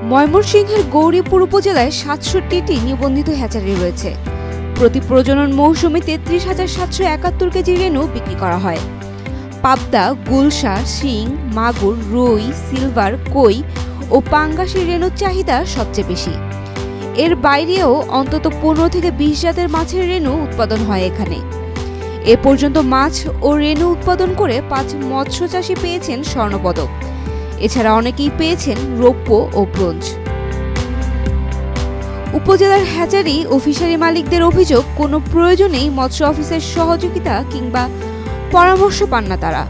ময়মনসিংহের গৌরীপুর উপজেলায় ৬৭টি নিবন্ধিত হ্যাচারি রয়েছে। প্রতি প্রজনন মৌসুমে ৩৩,৭৭১ কেজি রেনু বিক্রি করা হয়। পাবদা, গুলশা, শিং, মাগুর, রুই, সিলভার, কই ও পাঙ্গাসের রেনুর চাহিদা সবচেয়ে বেশি। এর বাইরেও অন্তত ১৫ থেকে ২০ জাতের মাছের রেনু উৎপাদন হয় এখানে। এ পর্যন্ত মাছ ও রেনু উৎপাদন করে ৫ মৎস্য চাষী পেয়েছেন স্বর্ণপদক। এছাড়া অনেকেই পেয়েছেন রৌপ্য ও ব্রোঞ্জ। উপজেলার হ্যাচারি ও ফিশারি মালিকদের অভিযোগ, কোনো প্রয়োজনেই মৎস্য অফিসের সহযোগিতা কিংবা পরামর্শ পান না তারা।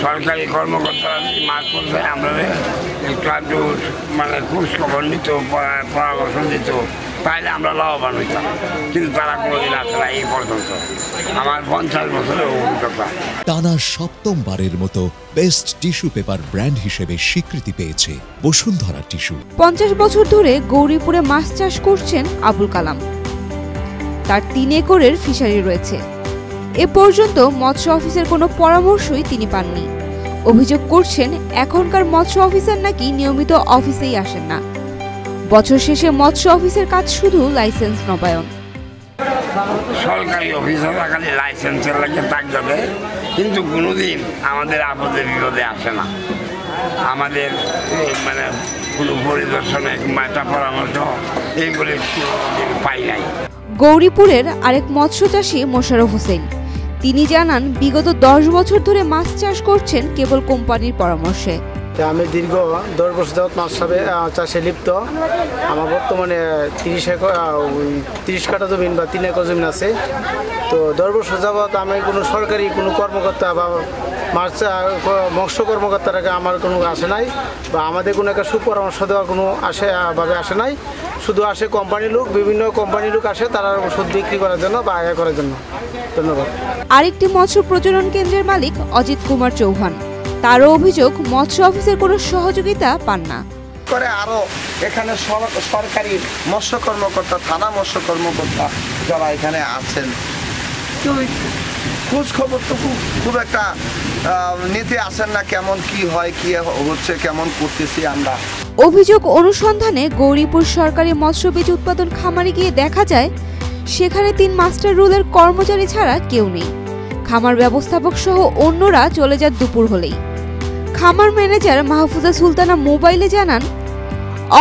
সরকারি কর্মকর্তারা মাছ পৌঁছায় আমরা একটু খোঁজ খবর নিত, পরামর্শ দিত, তাইলে আমরা লাভবান হইতাম, কিন্তু তারা কোনোদিন আসে না এই পর্যন্ত। আমার ৫০ বছরের অভিজ্ঞতা। টানা ৭ম-বারের মতো বেস্ট টিস্যু পেপার ব্র্যান্ড হিসেবে স্বীকৃতি পেয়েছে বসুন্ধরা টিস্যু। ৫০ বছর ধরে গৌরীপুরে মাছ চাষ করছেন আবুল কালাম। তার ৩ একরের ফিশারি রয়েছে। এ পর্যন্ত মৎস্য অফিসের কোনো পরামর্শই তিনি পাননি। অভিযোগ করছেন, এখনকার মৎস্য অফিসার নাকি নিয়মিত অফিসেই আসেন না। বছর শেষে মৎস্য অফিসের কাজ শুধু লাইসেন্স নবায়ন। সরকারি অফিসাররা খালি লাইসেন্সের লাগে তাক যাবে, কিন্তু কোনোদিন আমাদের আপদে বিপদে আসে না। আমাদের কোনো পরিদর্শনে কিংবা একটা পরামর্শ এইগুলি পাই নাই। গৌরীপুরের আরেক মৎস্য চাষী মোশাররফ হোসেন, তিনি জানান, বিগত ১০ বছর ধরে মাছ চাষ করছেন কেবল কোম্পানির পরামর্শে। আমি দীর্ঘ ১০ বছর যাবত মাছ চাষে লিপ্ত। আমার বর্তমানে ৩০ কাঠা জমিন বা ৩ একর জমিন আছে। তো ১০ বছর যাবত আমি কোনো সরকারি কোনো কর্মকর্তা বা মৎস্য কর্মকর্তারা আমার কোনো আসে নাই, বা আমাদের কোনো একটা সুপরামর্শ দেওয়ার কোনো আসে নাই। শুধু আসে কোম্পানির লোক, বিভিন্ন কোম্পানির লোক আসে তারা ওষুধ বিক্রি করার জন্য বা আয় করার জন্য। ধন্যবাদ। আরেকটি মৎস্য প্রজনন কেন্দ্রের মালিক অজিত কুমার চৌহান, তারও অভিযোগ মৎস্য অফিসের কোনো সহযোগিতা পান না। আরো এখানে সরকারি মৎস্য কর্মকর্তা, থানা মৎস্য কর্মকর্তা যারা এখানে আছেন, খোঁজ খবর তো খুব একটা নিতে আসেন না। কেমন কি হয়, কি হচ্ছে, কেমন করতেছি আমরা। অভিযোগ অনুসন্ধানে গৌরীপুর সরকারি মৎস্য বীজ উৎপাদন খামারে গিয়ে দেখা যায়, সেখানে ৩ মাস্টার রুলের কর্মচারী ছাড়া কেউ নেই। খামার ব্যবস্থাপক সহ অন্যরা চলে যান দুপুর হলেই। খামার ম্যানেজার মাহফুজা সুলতানা মোবাইলে জানান,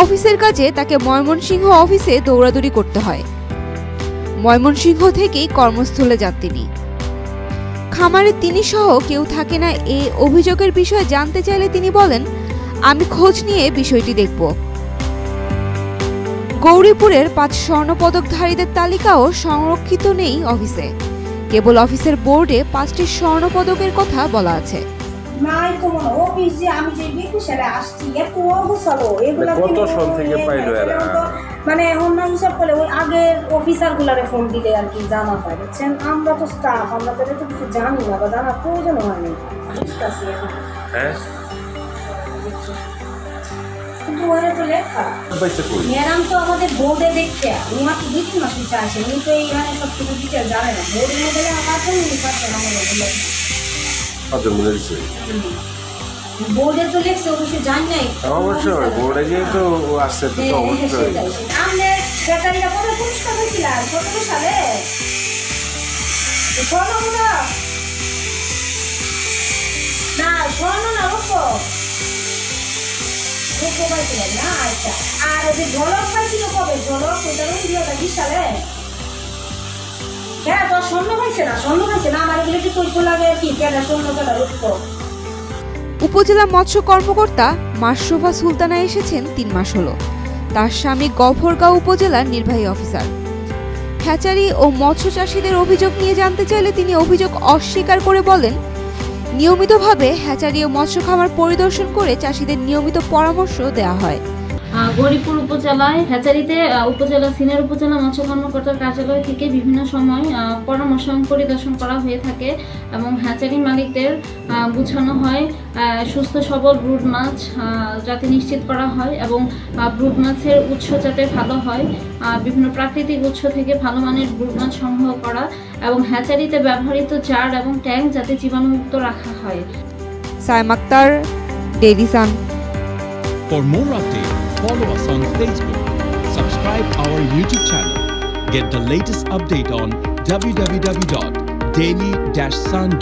অফিসের কাজে তাকে ময়মনসিংহ অফিসে দৌড়াদৌড়ি করতে হয়। ময়মনসিংহ থেকেই কর্মস্থলে যান তিনি। খামারে তিনি সহ কেউ থাকে না। এই অভিযোগের বিষয়ে জানতে চাইলে তিনি বলেন, আমি খোঁজ নিয়ে বিষয়টি দেখব। গৌরীপুরের ৫ স্বর্ণপদকধারীদের তালিকাও সংরক্ষিত নেই অফিসে। কেবল অফিসের বোর্ডে 5টি স্বর্ণপদকের কথা বলা আছে। কত সন থেকে পাইলো এরা? অন্য হিসাব করলে ওই আগের অফিসার গুলারে ফোন দিলে আর কি জানা হয়। বুঝছেন, আমরা তো স্টাফ, আমরা তো কিছু জানি না বা জানার প্রয়োজন হয়নি। কিন্তু ওরা তো লেখা ম্যাডাম তো আমাদের বোর্ডে দেখতে উনি মাত্র 2 মাস দিতে আসে, উনি তো এইখানে সব কিছু ডিটেল জানে না। বোর্ডের মধ্যে আমার তো উনি পাচ্ছেন আমাদের বোর্ডে তো লেখছে, অবশ্যই জানি নাই। অবশ্যই বোর্ডে গিয়ে তো আসছে তো অবশ্যই। আমাদের ব্যাটারিটা কত পুরস্কার হয়েছিল 17 সালে। স্বর্ণ না রূপ পাইছিলেন না? আচ্ছা, আর ওই যে ঝলক পাইছিল কবে? ঝলক ওইটা 2020 সালে। হ্যাঁ, তো স্বর্ণ পাইছে না আমার এগুলো কি কইতে লাগে কি কেনা স্বর্ণ কেনা রূপ। উপজেলা মৎস্য কর্মকর্তা মাশরুফা সুলতানা এসেছেন 3 মাস হলো। তার স্বামী গফরগাঁও উপজেলার নির্বাহী অফিসার। হ্যাচারি ও মৎস্য চাষীদের অভিযোগ নিয়ে জানতে চাইলে তিনি অভিযোগ অস্বীকার করে বলেন, নিয়মিতভাবে হ্যাচারি ও মৎস্য খামার পরিদর্শন করে চাষীদের নিয়মিত পরামর্শ দেওয়া হয়। গৌরীপুর উপজেলায় হ্যাচারিতে উপজেলা সিনিয়র উপজেলা মৎস্য কর্মকর্তার কার্যালয় থেকে বিভিন্ন সময় পরামর্শ পরিদর্শন করা হয়ে থাকে এবং হ্যাচারি মালিকদের বোঝানো হয় সুস্থ সবল ব্রুড মাছ যাতে নিশ্চিত করা হয় এবং ব্রুড মাছের উৎস যাতে ভালো হয়, বিভিন্ন প্রাকৃতিক উৎস থেকে ভালো মানের ব্রুড মাছ সংগ্রহ করা এবং হ্যাচারিতে ব্যবহৃত জার এবং ট্যাঙ্ক যাতে জীবাণুমুক্ত রাখা হয়। Saim Akter, Daily Sun. For more updates Follow us on Facebook. Subscribe our YouTube channel. Get the latest update on www.daily-sun.com.